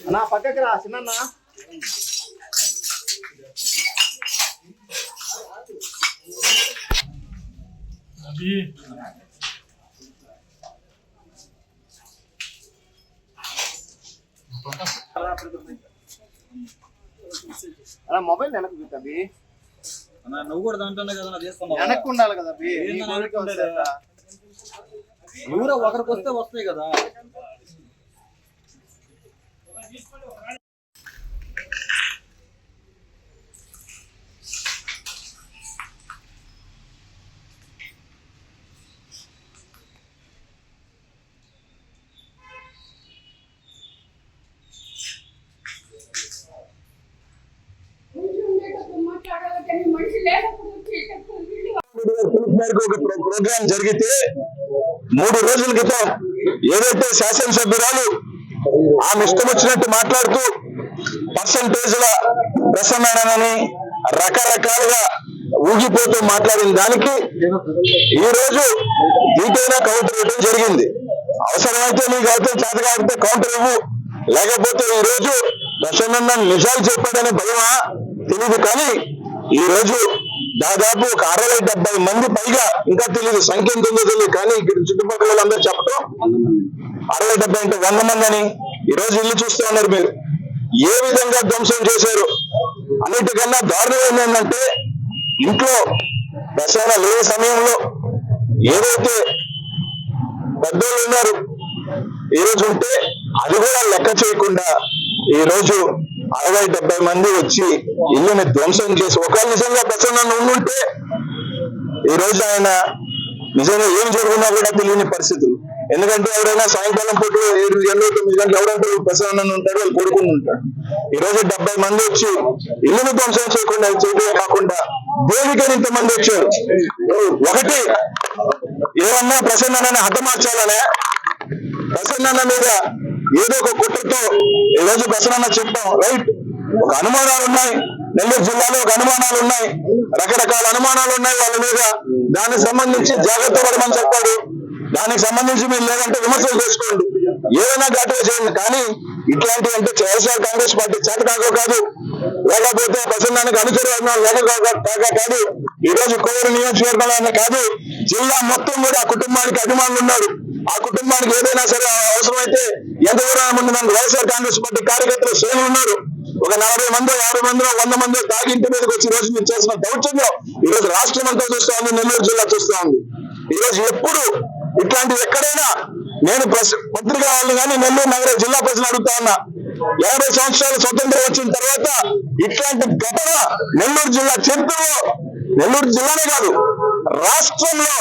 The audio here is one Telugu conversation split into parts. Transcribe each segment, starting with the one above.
నా పక్కకి రా చిన్న అలా మొబైల్ వెనక్కి చూపి నువ్వు కూడా దాంట్లోనే కదా వెనక్కి ఉండాలి కదా ఎవరో ఒకరికి వస్తే వస్తాయి కదా. ప్రోగ్రాం జరిగితే 3 రోజుల క్రితం ఏదైతే శాసనసభ్యురాలు ఆమె ఇష్టం వచ్చినట్టు మాట్లాడుతూ పర్సంటేజ్ల ప్రసన్నాడనని రకరకాలుగా ఊగిపోతూ మాట్లాడిన దానికి ఈ రోజు దీటైనా కౌంటర్ ఇవ్వడం జరిగింది. అవసరమైతే నీకు అయితే చేత కాకపోతే కౌంటర్ ఇవ్వు, లేకపోతే ఈ రోజు ప్రసన్న నిజాలు చెప్పాడనే భయమా తెలియదు. కానీ ఈ రోజు దాదాపు ఒక 60-70 మంది పైగా, ఇంకా తెలియదు సంఖ్య ఎంత ఉందో తెలియదు, కానీ ఇక్కడ చుట్టుపక్కల వాళ్ళందరూ చెప్పడం 60-70 అంటే 100 మంది అని ఈ రోజు ఇల్లు చూస్తూ ఉన్నారు. మీరు ఏ విధంగా ధ్వంసం చేశారు. అన్నిటికన్నా దారుణం ఏంటంటే ఇంట్లో ప్రసన్న లేని సమయంలో ఏదైతే పెద్దోళ్ళు ఉన్నారు ఈ రోజు ఉంటే అది కూడా లెక్క చేయకుండా ఈ రోజు 60-70 మంది వచ్చి ఇల్లుని ధ్వంసం చేసి, ఒకవేళ నిజంగా ప్రసన్న ఉండుంటే ఈ రోజు ఆయన నిజంగా ఏం జరుగుతున్నా కూడా తెలియని పరిస్థితులు. ఎందుకంటే ఎవరైనా సాయంకాలం పూట 7, 8, 9 గంటలు ఎవరంటారు ప్రసన్న ఉంటాడు, వాళ్ళు కొడుకుని ఉంటాడు. ఈ రోజు 70 మంది వచ్చి ఇల్లుని ధ్వంసం చేయకుండా చేయడమే కాకుండా దేనికని ఇంతమంది వచ్చారు. ఒకటి ఏమన్నా ప్రసన్నని హతమార్చాలనే, ప్రసన్న మీద ఏదో ఒక కుట్రతో ఈ రోజు ప్రసన్న చెప్పాం రైట్. ఒక అనుమానాలు ఉన్నాయి, నెల్లూరు జిల్లాలో ఒక అనుమానాలు ఉన్నాయి, రకరకాల అనుమానాలు ఉన్నాయి వాళ్ళ మీద. దానికి సంబంధించి జాగ్రత్త పడమని చెప్పాడు. దానికి సంబంధించి మీరు లేదంటే విమర్శలు చేసుకోండి, ఏదైనా ఘాటుగా చేయండి. కానీ ఇట్లాంటివి అంటే వైఎస్ఆర్ కాంగ్రెస్ పార్టీ చేతకాకో కాదు, లేకపోతే ప్రసన్నానికి అనుచరులు కాదు, ఈ రోజు కోవూరు నియోజకవర్గంలో కాదు, జిల్లా మొత్తం కూడా ఆ కుటుంబానికి అభిమానులు ఉన్నారు. ఆ కుటుంబానికి ఏదైనా సరే అవసరమైతే ఎంత దూరం ముందు మనకు వైఎస్ఆర్ కాంగ్రెస్ పార్టీ కార్యకర్తలు శ్రేణులు ఉన్నారు. ఒక 40 మందో 50 మందో 100 మందో తాగి ఇంటి మీదకి వచ్చి ఈ రోజు మీరు చేసిన దౌర్జన్యం ఈ రోజు రాష్ట్రం అంతా చూస్తా ఉంది, నెల్లూరు జిల్లా చూస్తా ఉంది. ఈ రోజు ఎప్పుడు ఇట్లాంటివి ఎక్కడైనా నేను పత్రికా వాళ్ళు కానీ నెల్లూరు నగర జిల్లా ప్రజలు అడుగుతా ఉన్నా, 50 సంవత్సరాలు స్వతంత్రం వచ్చిన తర్వాత ఇట్లాంటి ఘటన నెల్లూరు జిల్లా చరిత్రలో, నెల్లూరు జిల్లానే కాదు రాష్ట్రంలో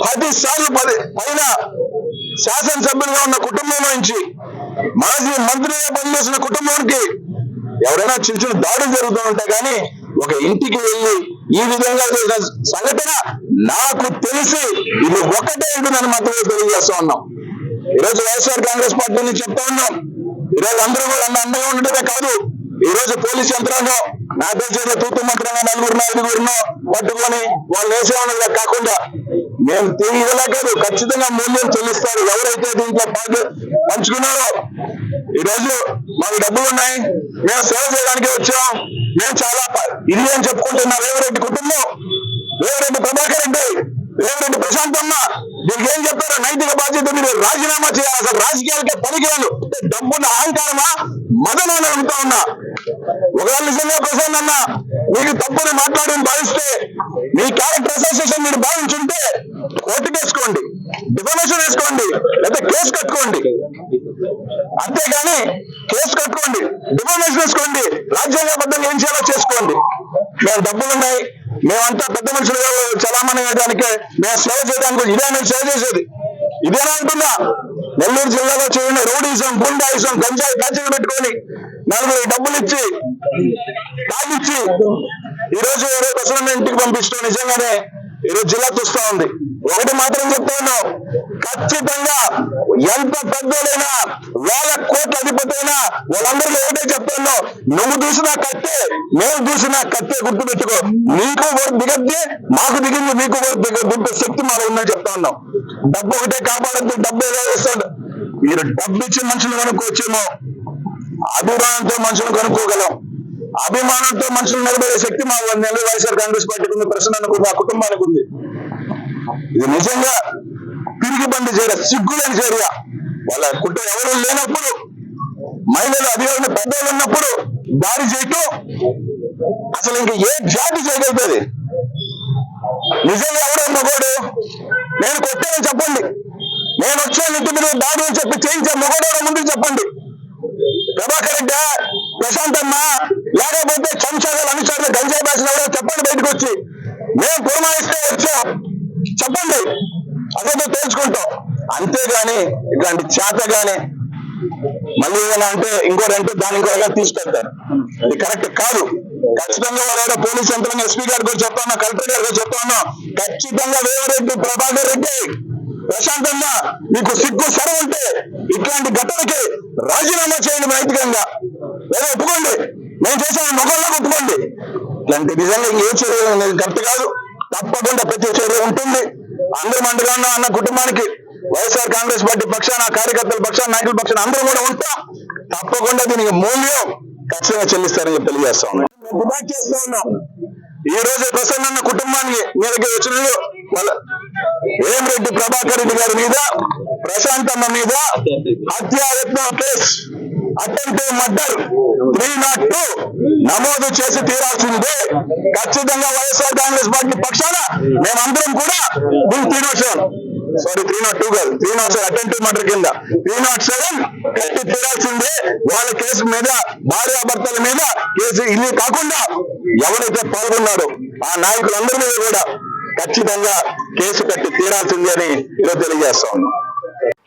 10 సార్లు పైన శాసనసభ్యులుగా ఉన్న కుటుంబం నుంచి మాజీ మంత్రిగా పనిచేసిన కుటుంబానికి ఎవరైనా చిన్న చిన్న దాడులు జరుగుతూ ఉంటాయి. కానీ ఒక ఇంటికి వెళ్ళి ఈ విధంగా చేసిన సంఘటన నాకు తెలిసి ఇది ఒకటే ఉంటుందని మాత్రమే తెలియజేస్తా ఉన్నాం. ఈరోజు వైఎస్ఆర్ కాంగ్రెస్ పార్టీని చెప్తా ఉన్నాం. ఈరోజు అందరూ కూడా అండగా ఉండటమే కాదు, ఈ రోజు పోలీస్ యంత్రాంగం నా తెలిసిన తూతు మంత్రంగా 4-5 పట్టుకొని వాళ్ళు వేసేవాళ్ళగా కాకుండా మేము తీయగలా కాదు, ఖచ్చితంగా మూల్యం చెల్లిస్తారు. ఎవరైతే దీంట్లో పంచుకున్నారో ఈ రోజు మాకు డబ్బులు ఉన్నాయి, మేము సేవ చేయడానికి వచ్చాం, మేము చాలా ఇది అని చెప్పుకుంటున్నా రేవరెడ్డి కుటుంబం, రేవరెడ్డి ప్రభాకర్ రెడ్డి, రేవరెడ్డి ప్రశాంతమ్మ, దీనికి ఏం చెప్పారో నైతిక బాధ్యత మీరు రాజీనామా చేయాలి. అసలు రాజకీయాలకే పనికిరాను, డబ్బున్న అహంకారమా మదనని అడుగుతా ఉన్నా. ఒకవేళ నిజంగా ప్రసన్న మీకు తప్పుని మాట్లాడని భావిస్తే, మీ క్యారెక్టర్ అసోసియేషన్ మీరు భావించుంటే కోర్టుకు వేసుకోండి, డిఫమేషన్ వేసుకోండి, లేదా కేసు కట్టుకోండి. అంతేగాని కేసు కట్టుకోండి, డిఫమేషన్ వేసుకోండి, రాజ్యాంగబద్ధంగా ఏం చేయాలో చేసుకోండి. మేము డబ్బులున్నాయి, మేమంతా పెద్ద మనుషులు చలామణి అయ్యడానికి, మేము సేవ చేయడానికి ఇదే మేము సేవ చేసేది ఇదేనా అంటున్నా. నెల్లూరు జిల్లాలో చేయండి రౌడీజం, గుండాయిజం, గంజాయి కాల్చలు పెట్టుకొని 4 డబ్బులు ఇచ్చి తాగిచ్చి ఈ రోజు ప్రసన్న ఇంటికి పంపిస్తూ నిజంగానే ఈరోజు జిల్లా చూస్తా ఉంది. ఒకటి మాత్రం చెప్తా ఉన్నాం, ఖచ్చితంగా ఎంత పెద్దోడైనా 1000 కోట్ల అధిపతి అయినా వాళ్ళందరికీ ఒకటే చెప్తాను, నువ్వు చూసినా కట్టే, మేము చూసినా కట్టే, గుర్తుపెట్టుకో. నీకు వరకు దిగద్ది, మాకు దిగింది, మీకు వరకు దింపే శక్తి మాకు ఉందని చెప్తా ఉన్నాం. డబ్బు ఒకటే కాపాడద్దు, డబ్బు ఏదో వేస్తాడు మీరు డబ్బు ఇచ్చి మనుషులు కనుక్కోవచ్చేమో, అభిమానంతో మనుషులు కనుక్కోగలం. అభిమానంతో మనుషులు నిలబడే శక్తి మా వైఎస్ఆర్ కాంగ్రెస్ పార్టీకి ఉంది, ప్రశ్నకు ఆ కుటుంబానికి ఉంది. ఇది నిజంగా తిరిగి బండి చర్య, సిగ్గులేని చర్య. వాళ్ళ కుటుంబం ఎవరు లేనప్పుడు, మహిళలు అధికారులు పెద్దలు ఉన్నప్పుడు దాడి చేయటం అసలు ఇంక ఏ జాతి చేయగలుగుతుంది? నిజంగా ఎవడో మగోడు నేను కొట్టానని చెప్పండి, నేను వచ్చాను ఇంటి మీద దాడి అని చెప్పి చేయించే మగోడు ముందుకు చెప్పండి. ప్రభాకర్ రెడ్డి, ప్రశాంతమ్మ, లేకపోతే చంచాలు అనుచరులు గంజాయి భాషలు ఎవరో చెప్పండి బయటకు వచ్చి. మేము పురమాయిస్తే వచ్చా చెప్పండి, అదేదో తెలుసుకుంటాం. అంతేగాని ఇట్లాంటి చేత గాని మళ్ళీ ఏదైనా అంటే ఇంకోరంటే దాని ఇంకోగా తీసుకెళ్తారు. ఇది కరెక్ట్ కాదు. ఖచ్చితంగా వాళ్ళ పోలీస్ యంత్రాంగం, ఎస్పీ గారు కూడా చెప్తాను, కలెక్టర్ గారు కూడా చెప్తాను, ఖచ్చితంగా వేవరెడ్డి, ప్రభాకర్ రెడ్డి, ప్రశాంతంగా మీకు సిగ్గు సరం ఉంటే ఇట్లాంటి ఘటనకి రాజీనామా చేయండి నైతికంగా. లేదా ఒప్పుకోండి, నేను చేసిన మొగల్లో ఒప్పుకోండి. ఇట్లాంటి నిజంగా ఇంకే చర్య కరెక్ట్ కాదు. తప్పకుండా ప్రతి చర్య ఉంటుంది. అందరూ మండగా అన్న కుటుంబానికి వైఎస్ఆర్ కాంగ్రెస్ పార్టీ పక్షాన, కార్యకర్తల పక్షాన, నాయకుల పక్షాన అందరూ కూడా ఉంటాం. తప్పకుండా దీనికి మూల్యం ఖచ్చితంగా చెల్లిస్తారని చెప్పి తెలియజేస్తా ఉన్నాం. డిమాండ్ చేస్తా ఉన్నాం. ఈ రోజు ప్రసన్న కుటుంబానికి మీదకి వచ్చిన వాళ్ళ వేమిరెడ్డి ప్రభాకర్ రెడ్డి గారి మీద, ప్రశాంతమ్మ మీద హత్యాయత్నం కేసు, అటెంప్ట్ మర్డర్ 302 నమోదు చేసి తీరాల్సిందే. ఖచ్చితంగా వైఎస్ఆర్ కాంగ్రెస్ పార్టీ పక్షాన మేమందరం కూడా దీన్ని 302 కాదు, 307 అటెంప్ట్ మర్డర్ కింద 307 కట్టి తీరాల్సిందే. వాళ్ళ కేసు మీద, భార్యాభర్తల మీద కేసు, ఇది కాకుండా ఎవరైతే పాల్గొన్నారో ఆ నాయకులందరి మీద కూడా ఖచ్చితంగా కేసు కట్టి తీరాల్సిందే అని ఈరోజు తెలియజేస్తా ఉన్నాం.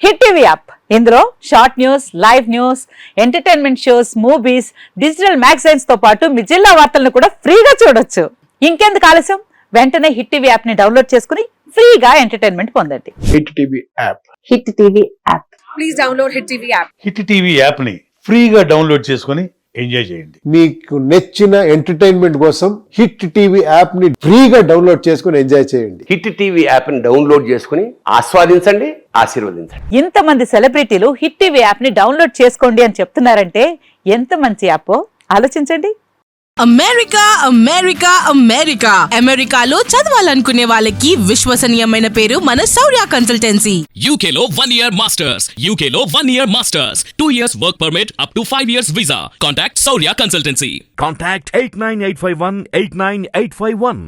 హిట్ టీవీ యాప్, ఇందులో short news, live news, entertainment shows, movies, digital magazines తో పాటు మీ జిల్లా వార్తలను కూడా ఫ్రీగా చూడొచ్చు. ఇంకెందుకు ఆలస్యం, వెంటనే హిట్ టీవీ యాప్ ని డౌన్లోడ్ చేసుకుని ఫ్రీగా ఎంటర్టైన్మెంట్ పొందండి. Hit TV app. Hit TV app. Please download hit TV app. Hit TV app ని ఫ్రీగా డౌన్లోడ్ చేసుకుని ఎంజాయ్ చేయండి. మీకు నచ్చిన ఎంటర్టైన్మెంట్ కోసం హిట్ టీవీ యాప్ ని ఫ్రీగా డౌన్లోడ్ చేసుకుని ఎంజాయ్ చేయండి. హిట్ టీవీ యాప్ ని డౌన్లోడ్ చేసుకుని ఆస్వాదించండి, ఆశీర్వదించండి. ఇంతమంది సెలబ్రిటీలు హిట్ టీవీ యాప్ ని డౌన్లోడ్ చేసుకోండి అని చెప్తున్నారంటే ఎంత మంచి యాప్ ఆలోచించండి. అమెరికా అమెరికా అమెరికా అమెరికాలో చదవాలనుకునే వాళ్ళకి విశ్వసనీయమైన పేరు మన శౌర్య కన్సల్టెన్సీ. UK లో 1 year masters, UK లో 1 year masters, 2 years work permit up to 5 years visa. Contact Saurya Consultancy. Contact 89851 89851.